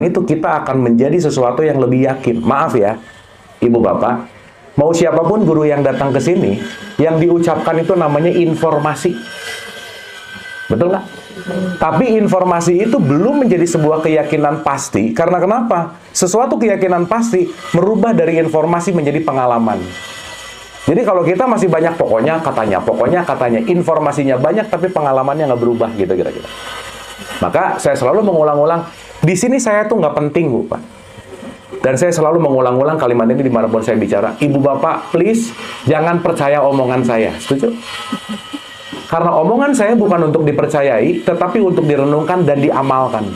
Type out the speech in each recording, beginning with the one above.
itu kita akan menjadi sesuatu yang lebih yakin. Maaf ya, Ibu Bapak, mau siapapun guru yang datang ke sini, yang diucapkan itu namanya informasi. Betul nggak? Tapi informasi itu belum menjadi sebuah keyakinan pasti. Karena kenapa? Sesuatu keyakinan pasti merubah dari informasi menjadi pengalaman. Jadi kalau kita masih banyak pokoknya katanya, informasinya banyak tapi pengalamannya nggak berubah gitu kira-kira. Maka saya selalu mengulang-ulang, di sini saya tuh nggak penting, Bu, Pak. Dan saya selalu mengulang-ulang kalimat ini dimanapun saya bicara. Ibu Bapak, please, jangan percaya omongan saya. Setuju? Karena omongan saya bukan untuk dipercayai, tetapi untuk direnungkan dan diamalkan.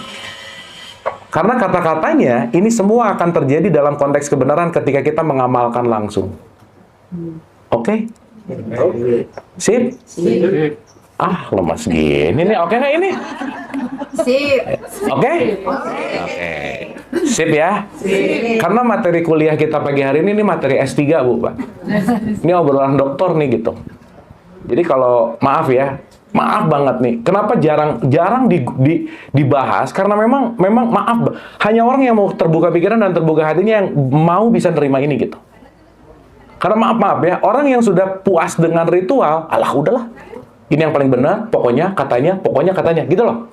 Karena kata-katanya, ini semua akan terjadi dalam konteks kebenaran ketika kita mengamalkan langsung. Oke? Sip? Sip. Ah, lemas gini nih. Oke nggak ini? Sip. Oke? Oke. Sip ya? Sip. Karena materi kuliah kita pagi hari ini materi S3, Bu, Pak. Ini obrolan doktor nih gitu. Jadi kalau, maaf ya, maaf banget nih. Kenapa jarang dibahas? Karena memang maaf, hanya orang yang mau terbuka pikiran dan terbuka hatinya yang mau bisa nerima ini gitu. Karena maaf ya, orang yang sudah puas dengan ritual, alah udahlah. Ini yang paling benar, pokoknya katanya, gitu loh.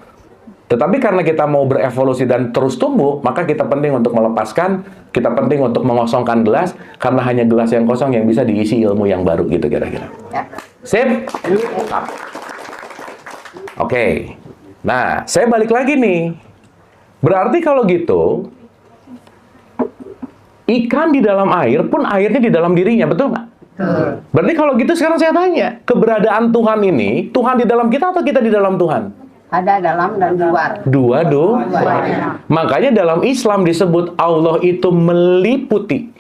Tetapi karena kita mau berevolusi dan terus tumbuh, maka kita penting untuk melepaskan, kita penting untuk mengosongkan gelas, karena hanya gelas yang kosong yang bisa diisi ilmu yang baru, gitu kira-kira. Sip? Oke. Nah, saya balik lagi nih. Berarti kalau gitu, ikan di dalam air pun airnya di dalam dirinya, betul nggak? Berarti kalau gitu sekarang saya tanya, keberadaan Tuhan ini, Tuhan di dalam kita atau kita di dalam Tuhan? Ada dalam dan luar. Dua. Makanya dalam Islam disebut Allah itu meliputi.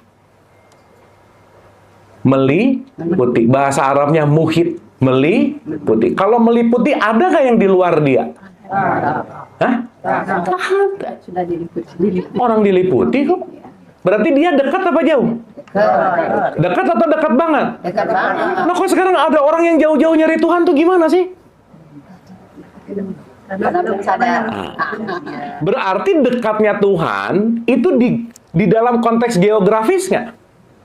Meliputi. Bahasa Arabnya muhit. Meliputi. Kalau meliputi, ada nggak yang di luar dia? Hah? Ada. Sudah diliputi. Orang diliputi kok. Berarti dia dekat apa jauh? Dekat atau dekat banget? Dekat banget. Nah, kok sekarang ada orang yang jauh-jauh nyari Tuhan tuh gimana sih? Karena belum sadar. Berarti dekatnya Tuhan itu di dalam konteks geografis nggak?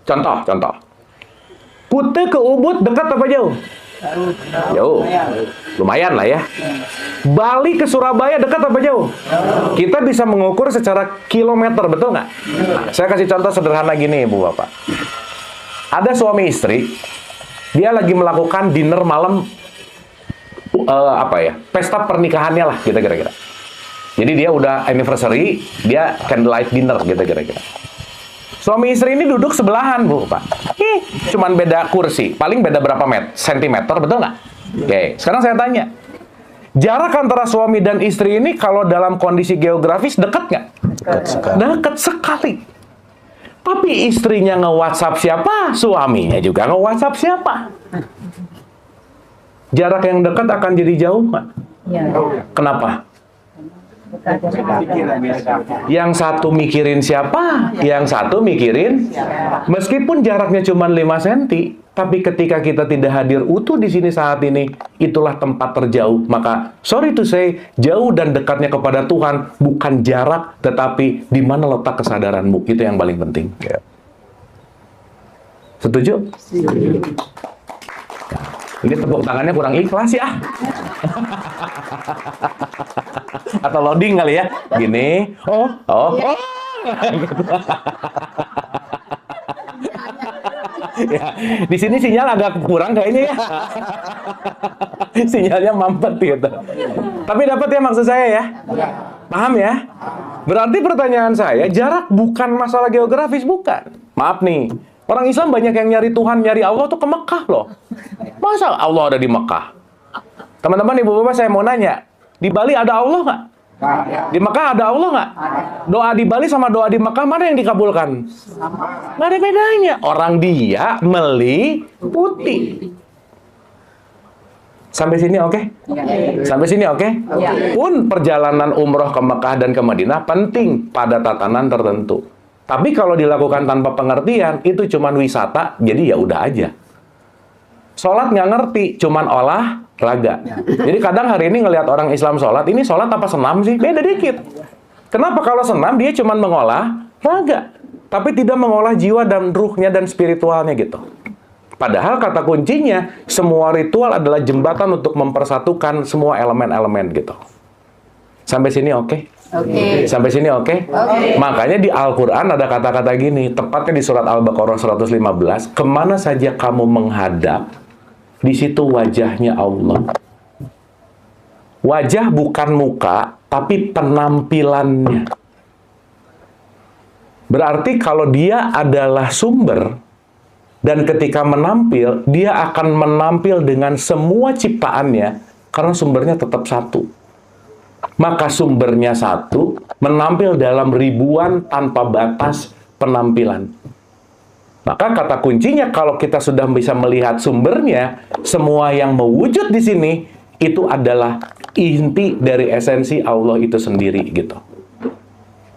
Contoh. Kute ke Ubud dekat apa jauh? Jauh. Lumayan lah ya. Bali ke Surabaya dekat apa jauh? Kita bisa mengukur secara kilometer, betul nggak? Nah, saya kasih contoh sederhana gini, Ibu Bapak. Ada suami istri, dia lagi melakukan dinner malam, pesta pernikahannya lah, gitu kira-kira. Jadi dia udah anniversary, dia candlelight dinner, gitu kira-kira. Suami istri ini duduk sebelahan, Bu, Pak. Cuman beda kursi, paling beda berapa sentimeter, betul nggak? Oke, sekarang saya tanya. Jarak antara suami dan istri ini kalau dalam kondisi geografis dekat nggak? Dekat sekali. Tapi istrinya nge-WhatsApp siapa? Suaminya juga nge-WhatsApp siapa? Jarak yang dekat akan jadi jauh nggak? Ya. Kenapa? Yang satu mikirin siapa? Yang satu mikirin meskipun jaraknya cuma 5 cm, tapi ketika kita tidak hadir utuh di sini saat ini, itulah tempat terjauh. Maka, sorry to say, jauh dan dekatnya kepada Tuhan bukan jarak, tetapi di mana letak kesadaranmu. Itu yang paling penting. Setuju? Ini tepuk tangannya kurang ikhlas ya. Atau loading kali ya. Gini. Oh. Ya, di sini sinyal agak kurang kayaknya ya. Sinyalnya mampet gitu. Tapi dapat ya maksud saya ya? Paham ya? Berarti pertanyaan saya, jarak bukan masalah geografis, bukan. Maaf nih. Orang Islam banyak yang nyari Tuhan, nyari Allah tuh ke Mekah loh. Masa Allah ada di Mekah? Teman-teman, Ibu Bapak, saya mau nanya. Di Bali ada Allah nggak? Di Mekah ada Allah nggak? Doa di Bali sama doa di Mekah mana yang dikabulkan? Nggak ada bedanya. Orang dia meliputi. Sampai sini oke? Sampai sini oke? Pun perjalanan umroh ke Mekah dan ke Madinah penting pada tatanan tertentu. Tapi kalau dilakukan tanpa pengertian, itu cuman wisata, jadi ya udah aja. Sholat nggak ngerti, cuman olahraga. Jadi kadang hari ini ngelihat orang Islam sholat, ini sholat apa senam sih? Beda dikit. Kenapa? Kalau senam dia cuma mengolah raga, tapi tidak mengolah jiwa dan ruhnya dan spiritualnya gitu. Padahal kata kuncinya, semua ritual adalah jembatan untuk mempersatukan semua elemen-elemen gitu. Sampai sini oke? Oke. Sampai sini oke? Oke. Makanya di Al-Quran ada kata-kata gini, tepatnya di surat Al-Baqarah 115, kemana saja kamu menghadap, di situ wajahnya Allah. Wajah bukan muka, tapi penampilannya. Berarti kalau dia adalah sumber, dan ketika menampil, dia akan menampil dengan semua ciptaannya, karena sumbernya tetap satu. Maka sumbernya satu, menampil dalam ribuan tanpa batas penampilan. Maka kata kuncinya, kalau kita sudah bisa melihat sumbernya, semua yang mewujud di sini, itu adalah inti dari esensi Allah itu sendiri gitu.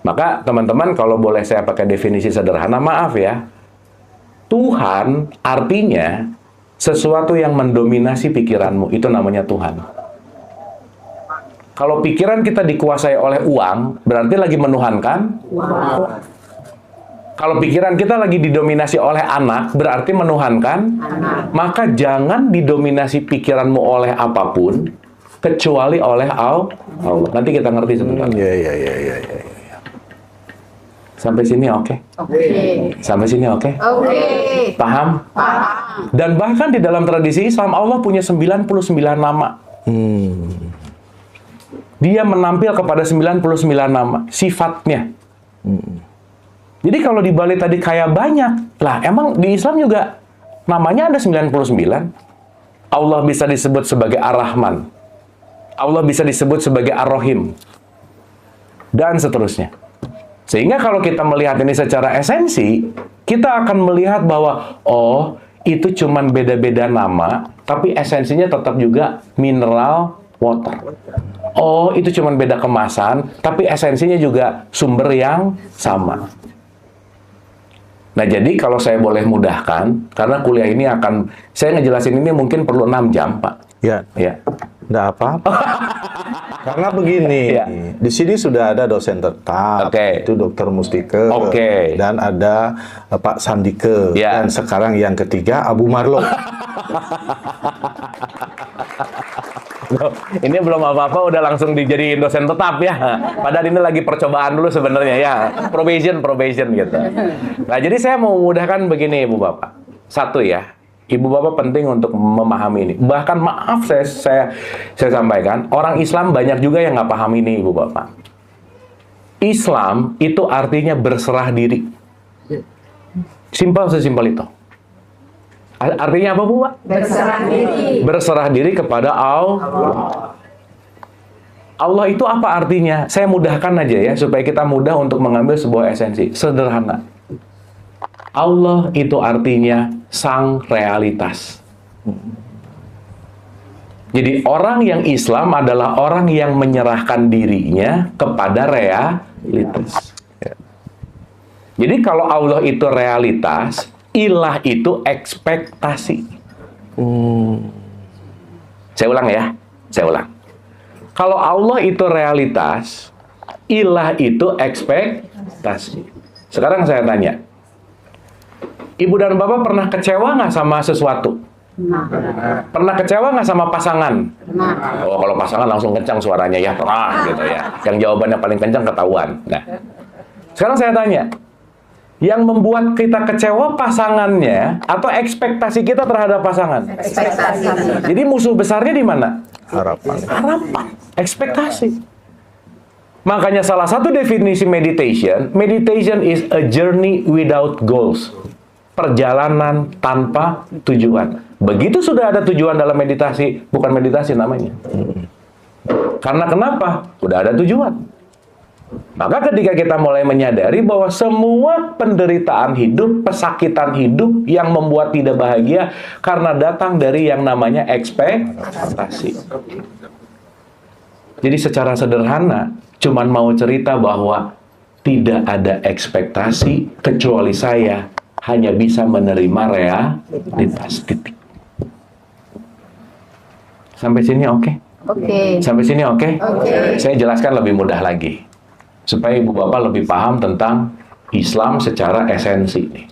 Maka teman-teman, kalau boleh saya pakai definisi sederhana, maaf ya, Tuhan artinya sesuatu yang mendominasi pikiranmu, itu namanya Tuhan. Kalau pikiran kita dikuasai oleh uang, berarti lagi menuhankan. Kalau pikiran kita lagi didominasi oleh anak, berarti menuhankan. Maka jangan didominasi pikiranmu oleh apapun, kecuali oleh Allah. Nanti kita ngerti sebentar. Iya. Sampai sini oke? Oke. Sampai sini oke? Oke. Paham? Paham. Dan bahkan di dalam tradisi Islam, Allah punya 99 nama. Dia menampil kepada 99 nama, sifatnya. Jadi kalau di Bali tadi kayak banyak, lah emang di Islam juga namanya ada 99. Allah bisa disebut sebagai Ar-Rahman. Allah bisa disebut sebagai Ar-Rahim. Dan seterusnya. Sehingga kalau kita melihat ini secara esensi, kita akan melihat bahwa, oh, itu cuman beda-beda nama, tapi esensinya tetap juga mineral water. Oh, itu cuman beda kemasan, tapi esensinya juga sumber yang sama. Nah, jadi kalau saya boleh mudahkan, karena kuliah ini akan, saya ngejelasin ini mungkin perlu 6 jam, Pak. Ya, Ya. nggak apa-apa. Karena begini, Ya. di sini sudah ada dosen tetap, Oke. itu Dr. Mustike, Oke. dan ada Pak Sandike, Ya. dan sekarang yang ketiga Abu Marlo. Loh, ini belum apa-apa udah langsung dijadiin dosen tetap ya. Padahal ini lagi percobaan dulu sebenarnya ya. Probation gitu. Nah, jadi saya mau memudahkan begini Ibu Bapak. Satu ya, Ibu Bapak penting untuk memahami ini. Bahkan maaf saya sampaikan, orang Islam banyak juga yang nggak paham ini Ibu Bapak. Islam itu artinya berserah diri. Simpel sesimpel itu. Artinya apa, Bu, Pak? Berserah diri. Berserah diri kepada Allah. Allah itu apa artinya? Saya mudahkan aja ya, supaya kita mudah untuk mengambil sebuah esensi. Sederhana. Allah itu artinya sang realitas. Jadi orang yang Islam adalah orang yang menyerahkan dirinya kepada realitas. Jadi kalau Allah itu realitas, ilah itu ekspektasi. Saya ulang ya, saya ulang. Kalau Allah itu realitas, ilah itu ekspektasi. Sekarang saya tanya, Ibu dan Bapak pernah kecewa nggak sama sesuatu? Pernah kecewa nggak sama pasangan? Oh, kalau pasangan langsung kencang suaranya, ya pernah gitu ya. Yang jawabannya paling kencang ketahuan. Nah, sekarang saya tanya, yang membuat kita kecewa pasangannya atau ekspektasi kita terhadap pasangan? Ekspektasi. Jadi musuh besarnya di mana? Harapan. Harapan, ekspektasi. Makanya salah satu definisi meditation is a journey without goals. Perjalanan tanpa tujuan. Begitu sudah ada tujuan dalam meditasi, bukan meditasi namanya. Karena kenapa? Udah ada tujuan. Maka ketika kita mulai menyadari bahwa semua penderitaan hidup, pesakitan hidup yang membuat tidak bahagia karena datang dari yang namanya ekspektasi. Jadi secara sederhana, cuman mau cerita bahwa tidak ada ekspektasi kecuali saya hanya bisa menerima realitas. Titik. Sampai sini oke? Oke. Sampai sini oke? Oke. Saya jelaskan lebih mudah lagi. supaya ibu bapak lebih paham tentang Islam secara esensi nih.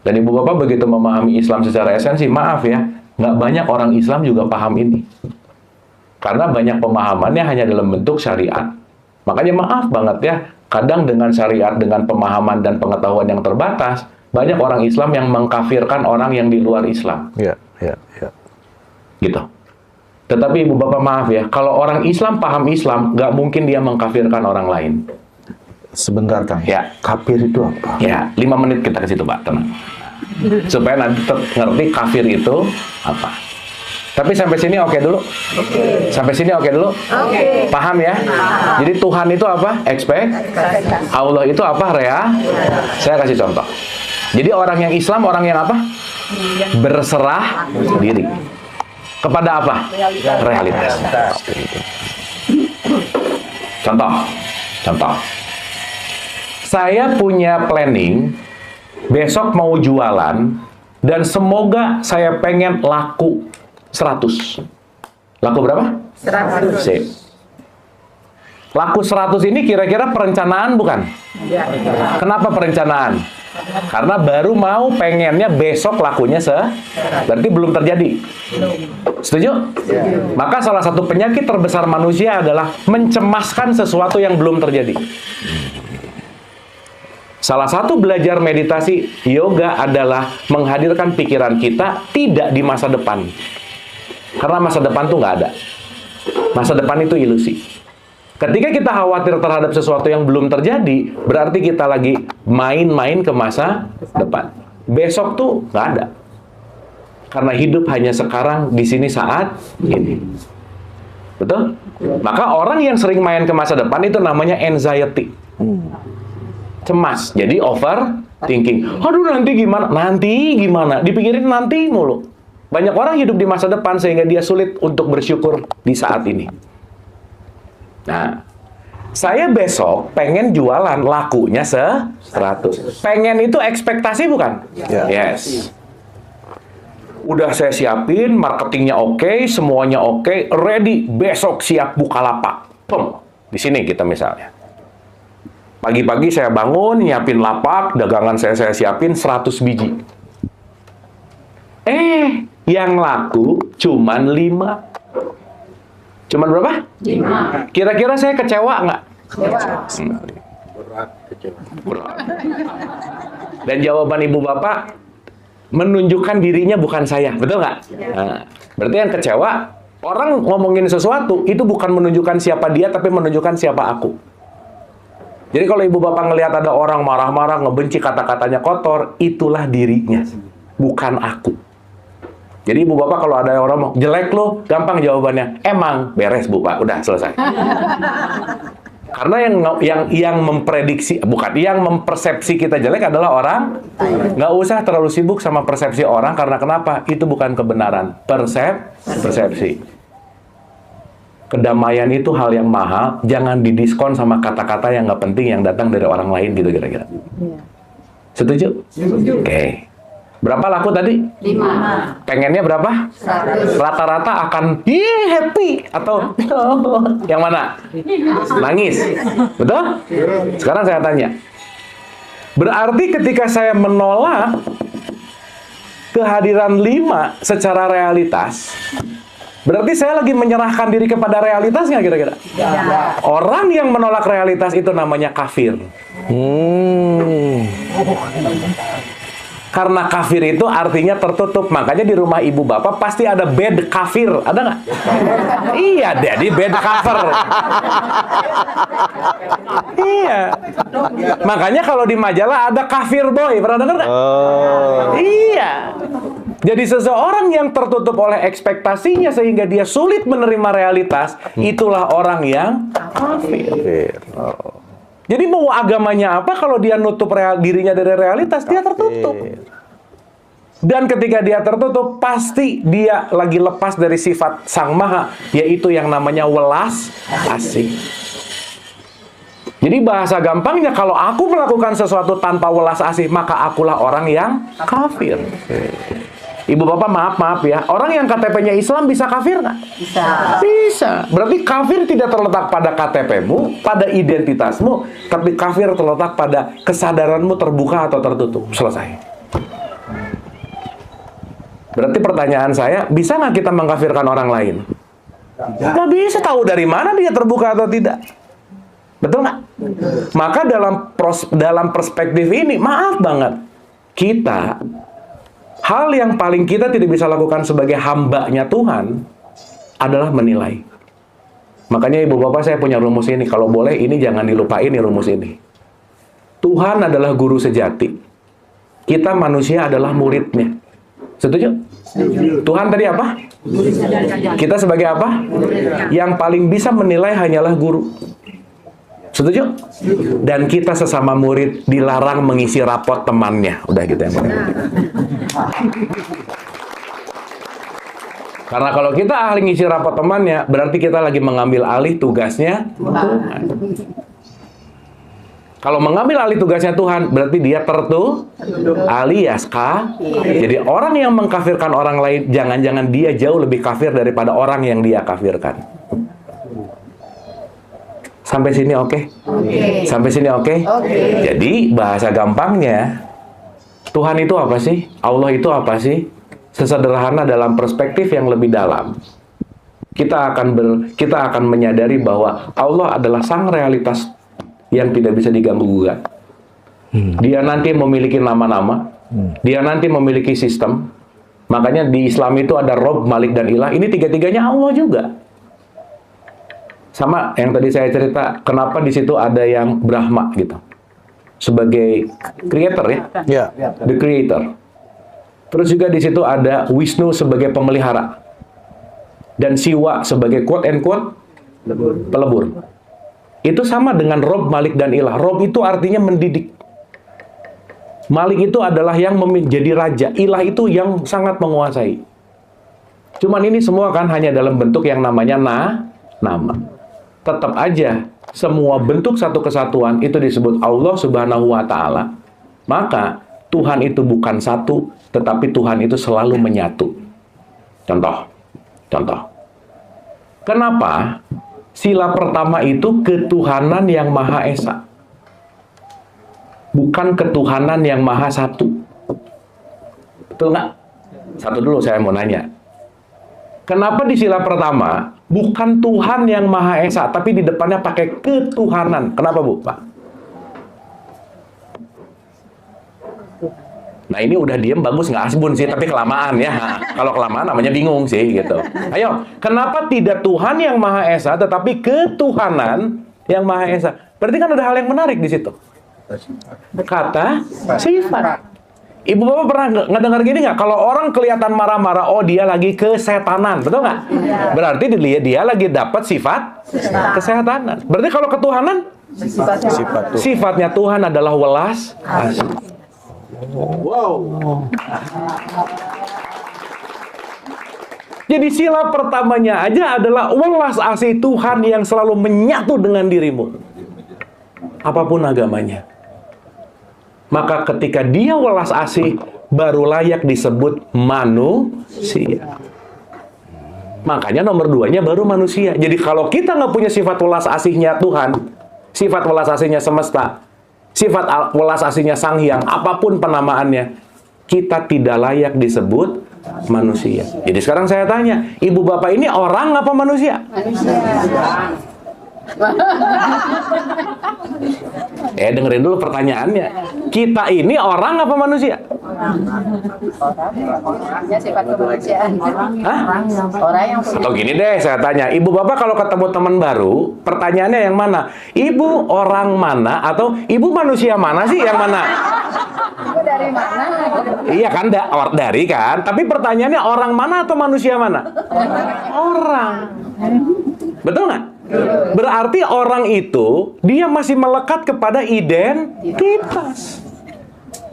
Dan ibu bapak begitu memahami Islam secara esensi, maaf ya, nggak banyak orang Islam juga paham ini. Karena banyak pemahamannya hanya dalam bentuk syariat. Makanya maaf banget ya, kadang dengan syariat, dengan pemahaman dan pengetahuan yang terbatas, banyak orang Islam yang mengkafirkan orang yang di luar Islam. Ya. Gitu. Tetapi ibu bapak maaf ya, kalau orang Islam paham Islam, nggak mungkin dia mengkafirkan orang lain. Sebentar, Kang. Ya. Kafir itu apa? Ya, 5 menit kita ke situ, Pak, tenang. Supaya nanti ngerti kafir itu apa. Tapi sampai sini oke dulu? Sampai sini oke dulu? Paham ya? Jadi Tuhan itu apa? Expect. Allah itu apa? Saya kasih contoh. Jadi orang yang Islam, orang yang apa? Berserah diri. Kepada apa? Realitas. Contoh. Saya punya planning, besok mau jualan, dan semoga saya pengen laku 100. Laku berapa? 100. Sip. Laku 100 ini kira-kira perencanaan bukan? Kenapa perencanaan? Karena baru mau pengennya besok lakunya berarti belum terjadi. Setuju? Maka salah satu penyakit terbesar manusia adalah mencemaskan sesuatu yang belum terjadi. Salah satu belajar meditasi yoga adalah menghadirkan pikiran kita tidak di masa depan. Karena masa depan tuh nggak ada. Masa depan itu ilusi. Ketika kita khawatir terhadap sesuatu yang belum terjadi, berarti kita lagi main-main ke masa depan. Besok tuh nggak ada. Karena hidup hanya sekarang, di sini, saat ini. Betul? Maka orang yang sering main ke masa depan itu namanya anxiety. Cemas. Jadi overthinking. Aduh, nanti gimana? Nanti gimana? Dipikirin nanti mulu. Banyak orang hidup di masa depan sehingga dia sulit untuk bersyukur di saat ini. Nah, saya besok pengen jualan, lakunya 100. Pengen itu ekspektasi bukan? Yes. Udah saya siapin, marketingnya oke, semuanya oke, ready, besok siap buka lapak. Di sini kita misalnya. Pagi-pagi saya bangun, nyiapin lapak, dagangan saya siapin 100 biji. Yang laku cuman 5. Cuman berapa? 5. Kira-kira saya kecewa nggak? Berat. Dan jawaban ibu bapak menunjukkan dirinya bukan saya, betul nggak? Nah, berarti yang kecewa, orang ngomongin sesuatu, itu bukan menunjukkan siapa dia, tapi menunjukkan siapa aku. Jadi kalau ibu bapak ngelihat ada orang marah-marah, ngebenci, kata-katanya kotor, itulah dirinya, bukan aku. Jadi ibu bapak kalau ada orang mau jelek lo, gampang jawabannya. Emang beres bu pak, udah selesai. Karena yang memprediksi, bukan yang mempersepsi kita jelek adalah orang. Nggak usah terlalu sibuk sama persepsi orang karena kenapa? Itu bukan kebenaran, persepsi. Kedamaian itu hal yang mahal. Jangan didiskon sama kata-kata yang nggak penting yang datang dari orang lain gitu kira-kira. Setuju? Oke. Berapa laku tadi? 5. Pengennya berapa? 100. Rata-rata akan happy atau yang mana? Nangis. Betul? Sekarang saya tanya. Berarti ketika saya menolak kehadiran 5 secara realitas, berarti saya lagi menyerahkan diri kepada realitasnya kira-kira? Orang yang menolak realitas itu namanya kafir. Karena kafir itu artinya tertutup. Makanya di rumah ibu bapak pasti ada bed kafir. Ada nggak? Iya, jadi bed cover. Iya. Makanya kalau di majalah ada kafir boy. Pernah dengar nggak? Iya. Jadi seseorang yang tertutup oleh ekspektasinya sehingga dia sulit menerima realitas, itulah orang yang kafir. Jadi mau agamanya apa kalau dia nutup dirinya dari realitas, dia tertutup. Dan ketika dia tertutup, pasti dia lagi lepas dari sifat Sang Maha, yaitu yang namanya welas asih. Jadi bahasa gampangnya, kalau aku melakukan sesuatu tanpa welas asih, maka akulah orang yang kafir. Ibu bapak maaf ya, orang yang KTP-nya Islam bisa kafir nggak? Bisa. Bisa. Berarti kafir tidak terletak pada KTP-mu, pada identitasmu, tapi kafir terletak pada kesadaranmu terbuka atau tertutup. Selesai. Berarti pertanyaan saya, bisa nggak kita mengkafirkan orang lain? Nggak bisa. Tahu dari mana dia terbuka atau tidak? Betul nggak? Maka dalam perspektif ini, maaf banget, kita hal yang paling kita tidak bisa lakukan sebagai hambanya Tuhan adalah menilai. Makanya ibu bapak saya punya rumus ini. Kalau boleh ini jangan dilupain nih rumus ini. Tuhan adalah guru sejati. Kita manusia adalah muridnya. Setuju? Tuhan tadi apa? Kita sebagai apa? Yang paling bisa menilai hanyalah guru. Setuju? Dan kita sesama murid dilarang mengisi rapot temannya. Udah gitu ya. Karena kalau kita ahli ngisi rapot temannya, berarti kita lagi mengambil alih tugasnya Tuhan. Kalau mengambil alih tugasnya Tuhan, berarti dia alias Jadi orang yang mengkafirkan orang lain, jangan-jangan dia jauh lebih kafir daripada orang yang dia kafirkan. Sampai sini oke? Sampai sini oke? Jadi bahasa gampangnya, Tuhan itu apa sih? Allah itu apa sih? Sesederhana dalam perspektif yang lebih dalam. Kita akan menyadari bahwa Allah adalah sang realitas yang tidak bisa diganggu-gugat. Dia nanti memiliki nama-nama, dia nanti memiliki sistem. Makanya di Islam itu ada Rob, Malik, dan Ilah. Ini tiga-tiganya Allah juga. Sama yang tadi saya cerita, kenapa di situ ada yang Brahma gitu, sebagai creator ya, the creator. Terus juga di situ ada Wisnu sebagai pemelihara dan Siwa sebagai quote and quote pelebur. Itu sama dengan Rob, Malik, dan Ilah. Rob itu artinya mendidik. Malik itu adalah yang menjadi raja. Ilah itu yang sangat menguasai. Cuman ini semua kan hanya dalam bentuk yang namanya nama. Tetap aja semua bentuk satu kesatuan itu disebut Allah Subhanahu wa Ta'ala. Maka Tuhan itu bukan satu, tetapi Tuhan itu selalu menyatu. Contoh. Kenapa sila pertama itu ketuhanan yang Maha Esa, bukan ketuhanan yang Maha Satu? Betul nggak? Satu dulu saya mau nanya. Kenapa di sila pertama bukan Tuhan yang Maha Esa, tapi di depannya pakai ketuhanan? Kenapa, Bu? Pak? Nah ini udah diem bagus, nggak asbun sih, tapi kelamaan ya. Kalau kelamaan namanya bingung sih gitu. Ayo, kenapa tidak Tuhan yang Maha Esa, tetapi ketuhanan yang Maha Esa? Berarti kan ada hal yang menarik di situ. Kata sifat. Ibu bapak pernah ngedengar gini nggak? Kalau orang kelihatan marah-marah, oh dia lagi kesetanan, betul nggak? Berarti dia lagi dapat sifat kesetanan. Berarti kalau ketuhanan, sifatnya Tuhan adalah welas asih. Wow. Jadi sila pertamanya aja adalah welas asih Tuhan yang selalu menyatu dengan dirimu, apapun agamanya. Maka ketika dia welas asih, baru layak disebut manusia. Makanya nomor 2-nya baru manusia. Jadi kalau kita nggak punya sifat welas asihnya Tuhan, sifat welas asihnya semesta, sifat welas asihnya Sang Hyang, apapun penamaannya, kita tidak layak disebut manusia. Jadi sekarang saya tanya, ibu bapak ini orang apa manusia? Dengerin dulu pertanyaannya. Kita ini orang apa manusia? Orangnya sifat kemanusiaan. Hah? Orang yang punya. Atau gini deh, saya tanya, ibu bapak kalau ketemu teman baru, pertanyaannya yang mana? Ibu orang mana atau ibu manusia mana sih? Yang mana? Ibu dari mana? Iya kan, dari kan. Tapi pertanyaannya orang mana atau manusia mana? Orang. Betul nggak? Berarti orang itu dia masih melekat kepada identitas.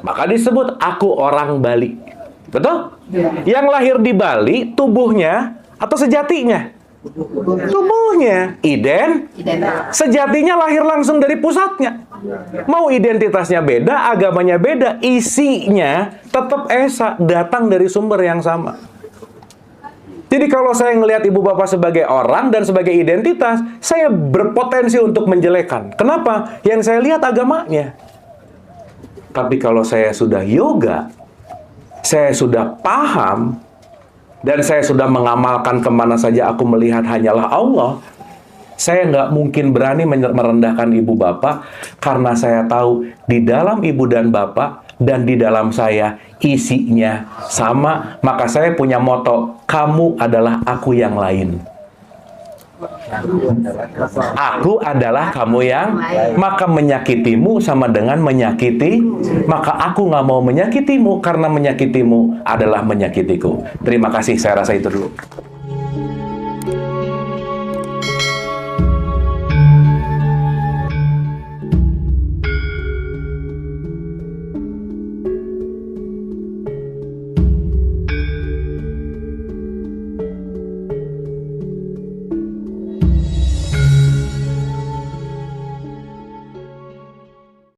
Maka disebut aku orang Bali. Betul? Yang lahir di Bali tubuhnya atau sejatinya? Tubuhnya. Sejatinya lahir langsung dari pusatnya. Mau identitasnya beda, agamanya beda, isinya tetap esa, datang dari sumber yang sama. Jadi kalau saya ngelihat ibu bapak sebagai orang dan sebagai identitas, saya berpotensi untuk menjelekan. Kenapa? Yang saya lihat agamanya. Tapi kalau saya sudah yoga, saya sudah paham, dan saya sudah mengamalkan kemana saja aku melihat hanyalah Allah, saya nggak mungkin berani merendahkan ibu bapak, karena saya tahu di dalam ibu dan bapak dan di dalam saya isinya sama. Maka saya punya moto, kamu adalah aku yang lain. Aku adalah kamu yang, maka menyakitimu sama dengan menyakiti, maka aku nggak mau menyakitimu, karena menyakitimu adalah menyakitiku. Terima kasih, saya rasa itu dulu.